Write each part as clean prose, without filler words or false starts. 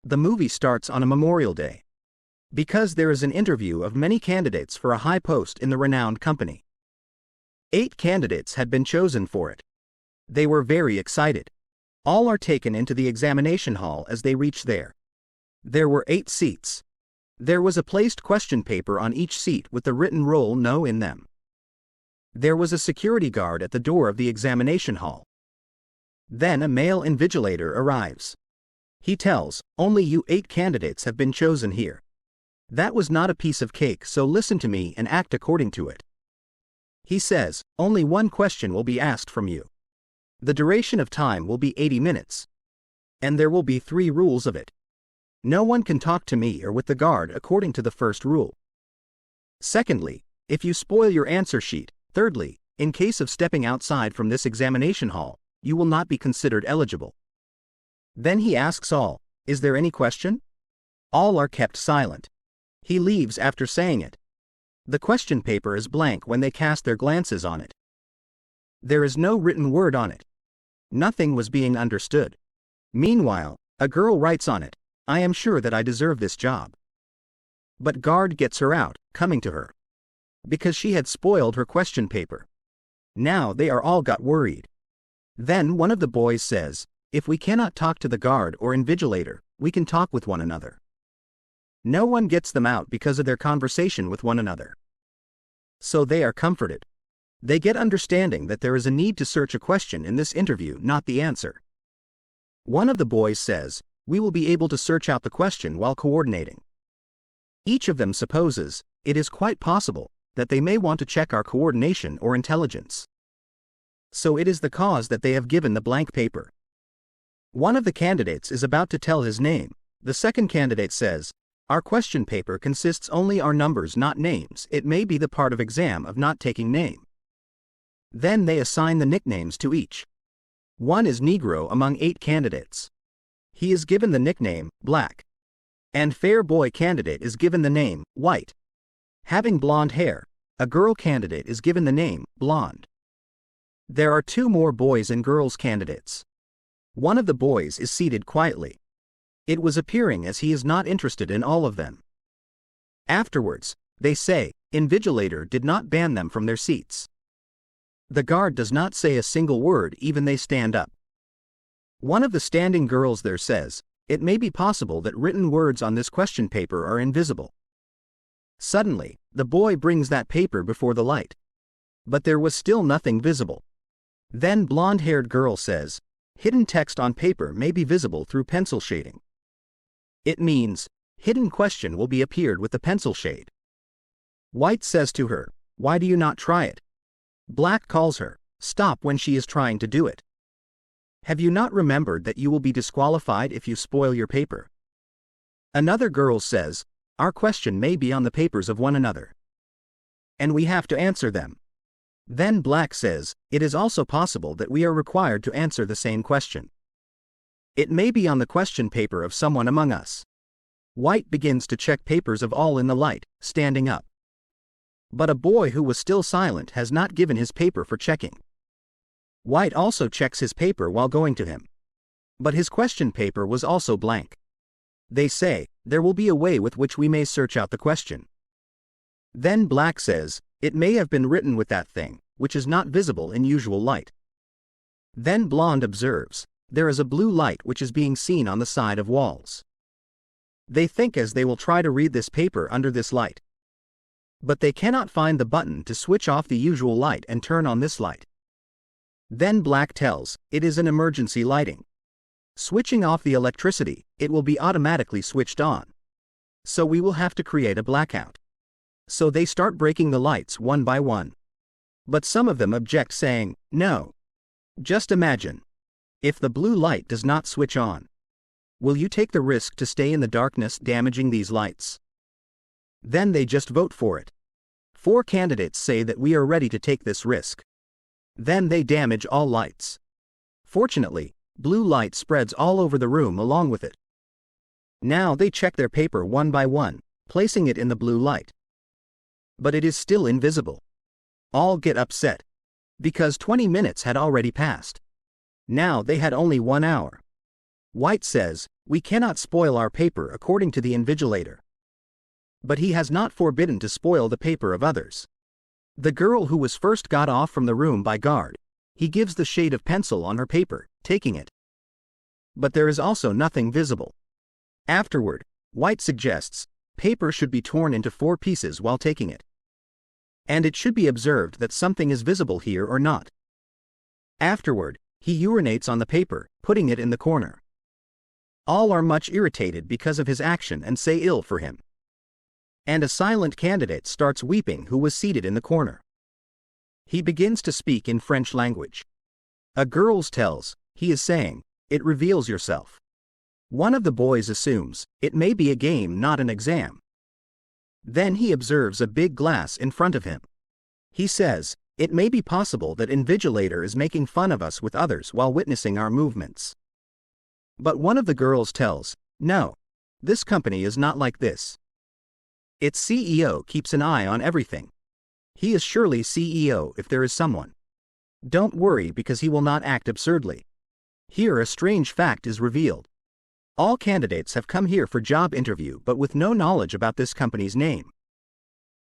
The movie starts on a Memorial Day, because there is an interview of many candidates for a high post in the renowned company. 8 candidates had been chosen for it. They were very excited. All are taken into the examination hall as they reach there. There were 8 seats. There was a placed question paper on each seat with the written roll "No" in them. There was a security guard at the door of the examination hall. Then a male invigilator arrives. He tells, "Only you 8 candidates have been chosen here. That was not a piece of cake, so listen to me and act according to it." He says, "Only one question will be asked from you. The duration of time will be 80 minutes. And there will be 3 rules of it. No one can talk to me or with the guard according to the first rule. Secondly, if you spoil your answer sheet. Thirdly, in case of stepping outside from this examination hall, you will not be considered eligible." Then he asks all, "Is there any question?" All are kept silent. He leaves after saying it. The question paper is blank when they cast their glances on it. There is no written word on it. Nothing was being understood. Meanwhile, a girl writes on it, "I am sure that I deserve this job." But guard gets her out, coming to her, because she had spoiled her question paper. Now they are all got worried. Then one of the boys says, "If we cannot talk to the guard or invigilator, we can talk with one another." No one gets them out because of their conversation with one another. So they are comforted. They get understanding that there is a need to search a question in this interview, not the answer. One of the boys says, "We will be able to search out the question while coordinating." Each of them supposes, it is quite possible, that they may want to check our coordination or intelligence. So it is the cause that they have given the blank paper. One of the candidates is about to tell his name. The second candidate says, "Our question paper consists only our numbers, not names. It may be the part of exam of not taking name." Then they assign the nicknames to each. One is Negro among 8 candidates. He is given the nickname, Black. And fair boy candidate is given the name, White. Having blonde hair, a girl candidate is given the name, Blonde. There are 2 more boys and girls candidates. One of the boys is seated quietly. It was appearing as he is not interested in all of them. Afterwards, they say, invigilator did not ban them from their seats. The guard does not say a single word, even they stand up. One of the standing girls there says, "It may be possible that written words on this question paper are invisible." Suddenly, the boy brings that paper before the light. But there was still nothing visible. Then blonde-haired girl says, "Hidden text on paper may be visible through pencil shading." It means, hidden question will be appeared with the pencil shade. White says to her, "Why do you not try it?" Black calls her, "Stop," when she is trying to do it. "Have you not remembered that you will be disqualified if you spoil your paper?" Another girl says, "Our question may be on the papers of one another, and we have to answer them." Then Black says, "It is also possible that we are required to answer the same question. It may be on the question paper of someone among us." White begins to check papers of all in the light, standing up. But a boy who was still silent has not given his paper for checking. White also checks his paper while going to him. But his question paper was also blank. They say, "There will be a way with which we may search out the question." Then Black says, "It may have been written with that thing, which is not visible in usual light." Then Blonde observes, "There is a blue light which is being seen on the side of walls." They think as they will try to read this paper under this light. But they cannot find the button to switch off the usual light and turn on this light. Then Black tells, "It is an emergency lighting. Switching off the electricity, it will be automatically switched on. So we will have to create a blackout." So they start breaking the lights one by one. But some of them object, saying, "No. Just imagine. If the blue light does not switch on, will you take the risk to stay in the darkness damaging these lights?" Then they just vote for it. 4 candidates say that we are ready to take this risk. Then they damage all lights. Fortunately, blue light spreads all over the room along with it. Now they check their paper one by one, placing it in the blue light. But it is still invisible. All get upset, because 20 minutes had already passed. Now they had only 1 hour. White says, We cannot spoil our paper according to the invigilator. But he has not forbidden to spoil the paper of others. The girl who was first got off from the room by guard, he gives the shade of pencil on her paper, taking it. But there is also nothing visible. Afterward, White suggests, paper should be torn into 4 pieces while taking it. And it should be observed that something is visible here or not. Afterward, he urinates on the paper, putting it in the corner. All are much irritated because of his action and say ill for him. And a silent candidate starts weeping who was seated in the corner. He begins to speak in French language. A girl tells, he is saying, "It reveals yourself." One of the boys assumes, it may be a game, not an exam. Then he observes a big glass in front of him. He says, it may be possible that invigilator is making fun of us with others while witnessing our movements. But one of the girls tells, no, this company is not like this. Its CEO keeps an eye on everything. He is surely CEO if there is someone. Don't worry because he will not act absurdly. Here a strange fact is revealed. All candidates have come here for job interview but with no knowledge about this company's name.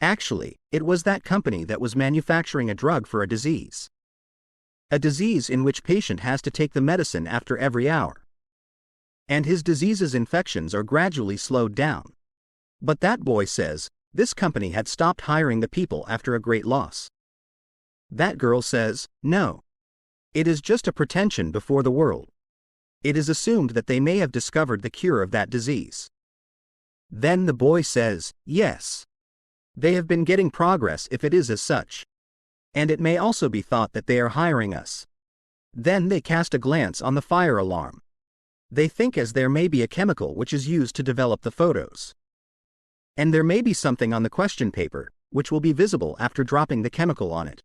Actually, it was that company that was manufacturing a drug for a disease. A disease in which patient has to take the medicine after every hour. And his disease's infections are gradually slowed down. But that boy says, this company had stopped hiring the people after a great loss. That girl says, no. It is just a pretension before the world. It is assumed that they may have discovered the cure of that disease. Then the boy says, yes. They have been getting progress if it is as such. And it may also be thought that they are hiring us. Then they cast a glance on the fire alarm. They think as there may be a chemical which is used to develop the photos. And there may be something on the question paper, which will be visible after dropping the chemical on it.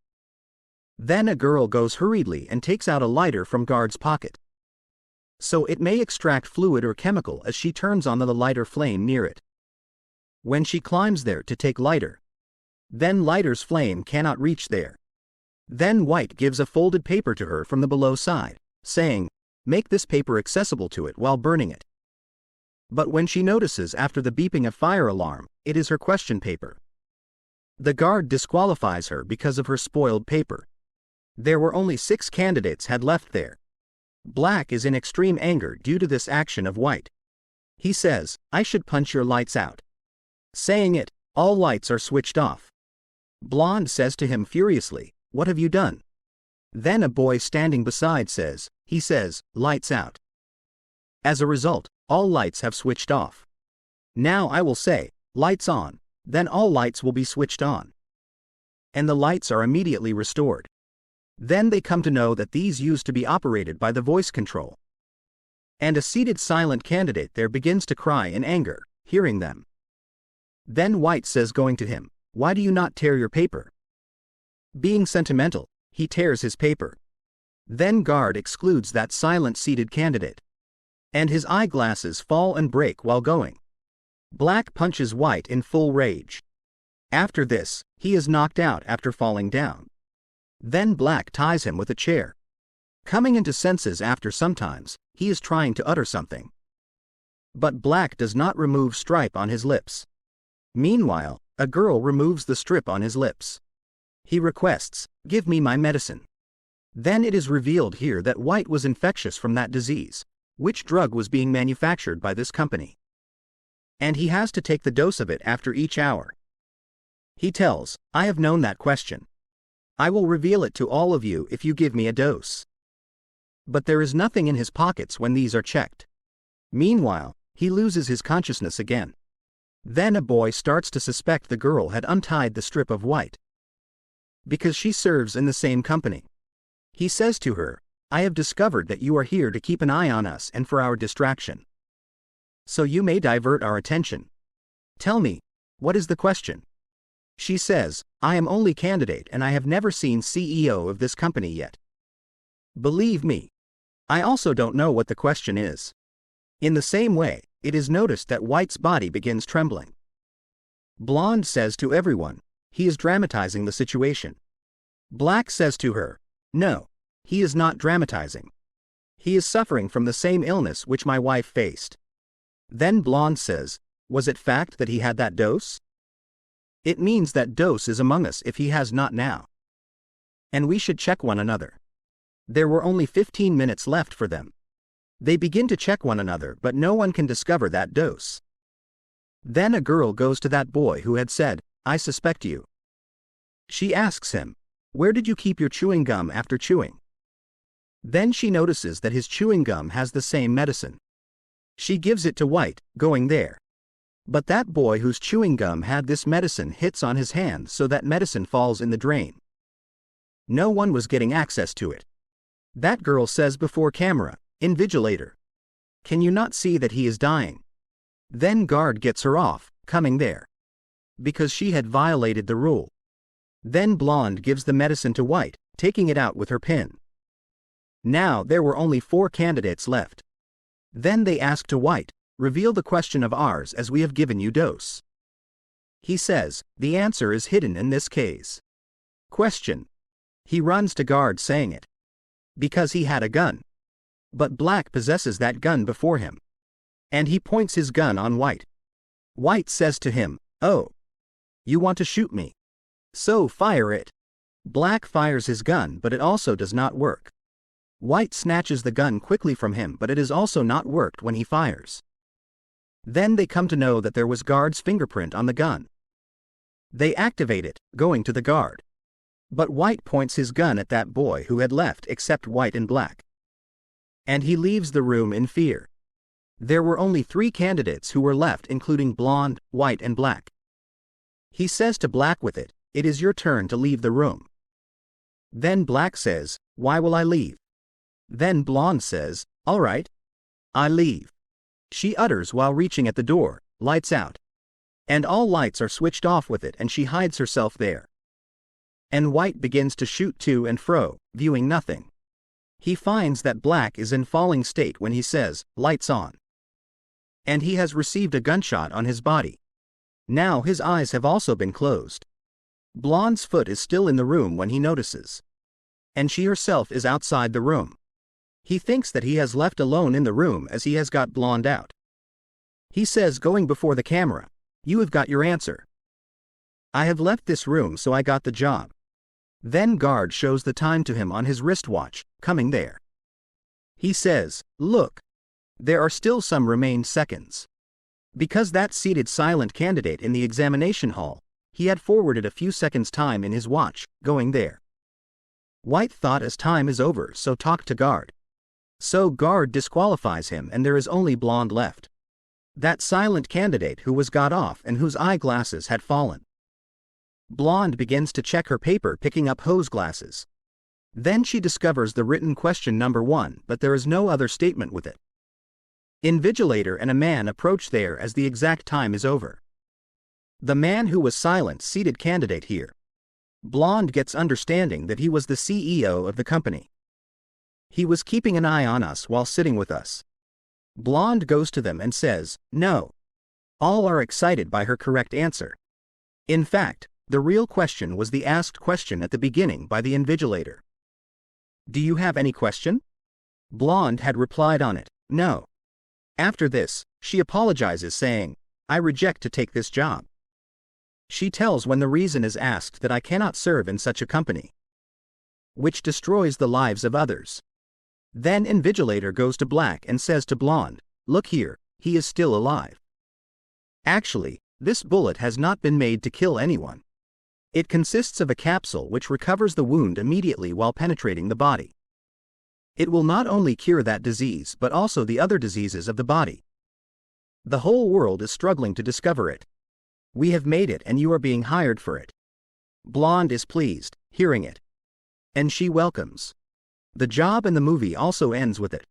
Then a girl goes hurriedly and takes out a lighter from guard's pocket. So it may extract fluid or chemical as she turns on the lighter flame near it. When she climbs there to take lighter, then lighter's flame cannot reach there. Then White gives a folded paper to her from the below side, saying, make this paper accessible to it while burning it. But when she notices after the beeping of fire alarm, it is her question paper. The guard disqualifies her because of her spoiled paper. There were only 6 candidates had left there. Black is in extreme anger due to this action of White. He says, I should punch your lights out. Saying it, all lights are switched off. Blonde says to him furiously, what have you done? Then a boy standing beside says, he says, lights out. As a result, all lights have switched off. Now I will say, lights on, then all lights will be switched on. And the lights are immediately restored. Then they come to know that these used to be operated by the voice control. And a seated silent candidate there begins to cry in anger, hearing them. Then White says going to him, why do you not tear your paper? Being sentimental, he tears his paper. Then guard excludes that silent seated candidate. And his eyeglasses fall and break while going. Black punches White in full rage. After this, he is knocked out after falling down. Then Black ties him with a chair. Coming into senses after sometimes, he is trying to utter something. But Black does not remove stripe on his lips. Meanwhile, a girl removes the strip on his lips. He requests, give me my medicine. Then it is revealed here that White was infectious from that disease, which drug was being manufactured by this company. And he has to take the dose of it after each hour. He tells, I have known that question. I will reveal it to all of you if you give me a dose. But there is nothing in his pockets when these are checked. Meanwhile, he loses his consciousness again. Then a boy starts to suspect the girl had untied the strip of White. Because she serves in the same company. He says to her, I have discovered that you are here to keep an eye on us and for our distraction. So you may divert our attention. Tell me, what is the question? She says, I am only candidate and I have never seen CEO of this company yet. Believe me. I also don't know what the question is. In the same way, it is noticed that White's body begins trembling. Blonde says to everyone, he is dramatizing the situation. Black says to her, no, he is not dramatizing. He is suffering from the same illness which my wife faced. Then Blonde says, was it fact that he had that dose? It means that dose is among us if he has not now. And we should check one another. There were only 15 minutes left for them. They begin to check one another, but no one can discover that dose. Then a girl goes to that boy who had said, I suspect you. She asks him, where did you keep your chewing gum after chewing? Then she notices that his chewing gum has the same medicine. She gives it to White, going there. But that boy whose chewing gum had this medicine hits on his hand, so that medicine falls in the drain. No one was getting access to it. That girl says before camera, Invigilator, can you not see that he is dying? Then guard gets her off, coming there. Because she had violated the rule. Then Blonde gives the medicine to White, taking it out with her pin. Now there were only 4 candidates left. Then they ask to White, reveal the question of ours as we have given you dose. He says, the answer is hidden in this case. Question. He runs to guard saying it. Because he had a gun. But Black possesses that gun before him. And he points his gun on White. White says to him, oh. You want to shoot me? So fire it. Black fires his gun, but it also does not work. White snatches the gun quickly from him, but it has also not worked when he fires. Then they come to know that there was guard's fingerprint on the gun. They activate it, going to the guard. But White points his gun at that boy who had left except White and Black. And he leaves the room in fear. There were only 3 candidates who were left, including Blonde, White and Black. He says to Black with it is your turn to leave the room. Then Black says, why will I leave? Then Blonde says, all right. I leave. She utters while reaching at the door, lights out. And all lights are switched off with it, and she hides herself there. And White begins to shoot to and fro, viewing nothing. He finds that Black is in falling state when he says, lights on. And he has received a gunshot on his body. Now his eyes have also been closed. Blonde's foot is still in the room when he notices. And she herself is outside the room. He thinks that he has left alone in the room as he has got Blonde out. He says, going before the camera, you have got your answer. I have left this room, so I got the job. Then guard shows the time to him on his wristwatch, coming there. He says, look. There are still some remained seconds. Because that seated silent candidate in the examination hall, he had forwarded a few seconds time in his watch, going there. White thought as time is over, so talk to guard. So guard disqualifies him, and there is only Blonde left. That silent candidate who was got off and whose eyeglasses had fallen. Blonde begins to check her paper, picking up hose glasses. Then she discovers the written question number 1, but there is no other statement with it. Invigilator and a man approach there as the exact time is over. The man who was silent seated candidate here. Blonde gets understanding that he was the CEO of the company. He was keeping an eye on us while sitting with us. Blonde goes to them and says, no. All are excited by her correct answer. In fact, the real question was the asked question at the beginning by the Invigilator. Do you have any question? Blonde had replied on it, no. After this, she apologizes saying, I reject to take this job. She tells when the reason is asked that I cannot serve in such a company, which destroys the lives of others. Then Invigilator goes to Black and says to Blonde, look here, he is still alive. Actually, this bullet has not been made to kill anyone. It consists of a capsule which recovers the wound immediately while penetrating the body. It will not only cure that disease but also the other diseases of the body. The whole world is struggling to discover it. We have made it and you are being hired for it. Blonde is pleased, hearing it. And she welcomes. The job and the movie also ends with it.